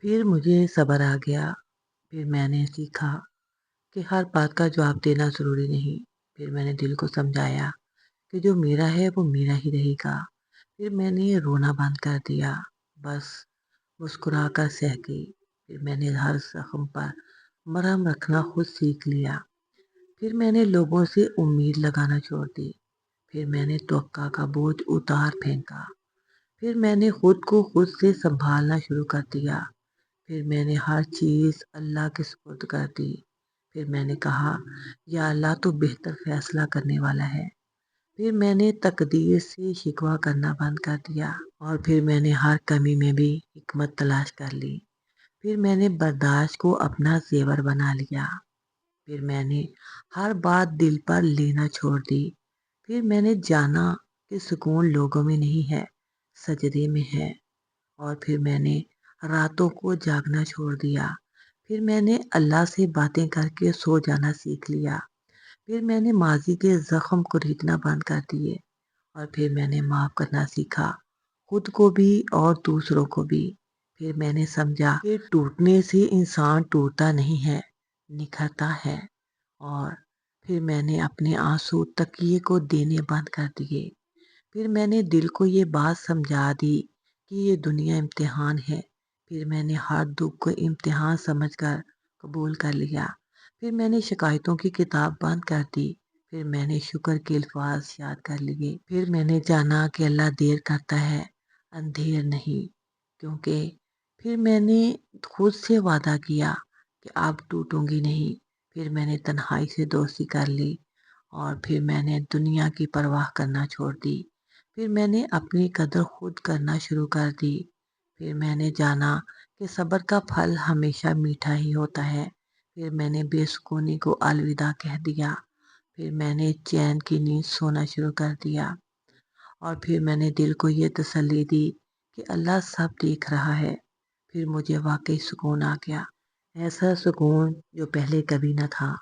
फिर मुझे सब्र आ गया। फिर मैंने सीखा कि हर बात का जवाब देना ज़रूरी नहीं। फिर मैंने दिल को समझाया कि जो मेरा है वो मेरा ही रहेगा। फिर मैंने रोना बंद कर दिया, बस मुस्कुराकर सह गई। फिर मैंने हर ज़ख्म पर मरहम रखना खुद सीख लिया। फिर मैंने लोगों से उम्मीद लगाना छोड़ दी। फिर मैंने तवक्का का बोझ उतार फेंका। फिर मैंने खुद को खुद से संभालना शुरू कर दिया। फिर मैंने हर चीज़ अल्लाह के सुपुर्द कर दी। फिर मैंने कहा, या अल्लाह तो बेहतर फैसला करने वाला है। फिर मैंने तकदीर से शिकवा करना बंद कर दिया और फिर मैंने हर कमी में भी हिकमत तलाश कर ली। फिर मैंने बर्दाश्त को अपना ज़ेवर बना लिया। फिर मैंने हर बात दिल पर लेना छोड़ दी। फिर मैंने जाना कि सुकून लोगों में नहीं है, सजदे में है। और फिर मैंने रातों को जागना छोड़ दिया। फिर मैंने अल्लाह से बातें करके सो जाना सीख लिया। फिर मैंने माज़ी के ज़ख्म को रीतना बंद कर दिए और फिर मैंने माफ़ करना सीखा, खुद को भी और दूसरों को भी। फिर मैंने समझा कि टूटने से इंसान टूटता नहीं है, निखरता है। और फिर मैंने अपने आंसू तकिए को देने बंद कर दिए। फिर मैंने दिल को ये बात समझा दी कि ये दुनिया इम्तिहान है। फिर मैंने हर दुख को इम्तिहान समझकर कबूल कर लिया। फिर मैंने शिकायतों की किताब बंद कर दी। फिर मैंने शुक्र के अल्फाज याद कर लिए। फिर मैंने जाना कि अल्लाह देर करता है, अंधेर नहीं। क्योंकि फिर मैंने खुद से वादा किया कि अब टूटूंगी नहीं। फिर मैंने तन्हाई से दोस्ती कर ली और फिर मैंने दुनिया की परवाह करना छोड़ दी। फिर मैंने अपनी कदर खुद करना शुरू कर दी। फिर मैंने जाना कि सब्र का फल हमेशा मीठा ही होता है। फिर मैंने बेसुकूनी को अलविदा कह दिया। फिर मैंने चैन की नींद सोना शुरू कर दिया और फिर मैंने दिल को ये तसल्ली दी कि अल्लाह सब देख रहा है। फिर मुझे वाकई सुकून आ गया, ऐसा सुकून जो पहले कभी न था।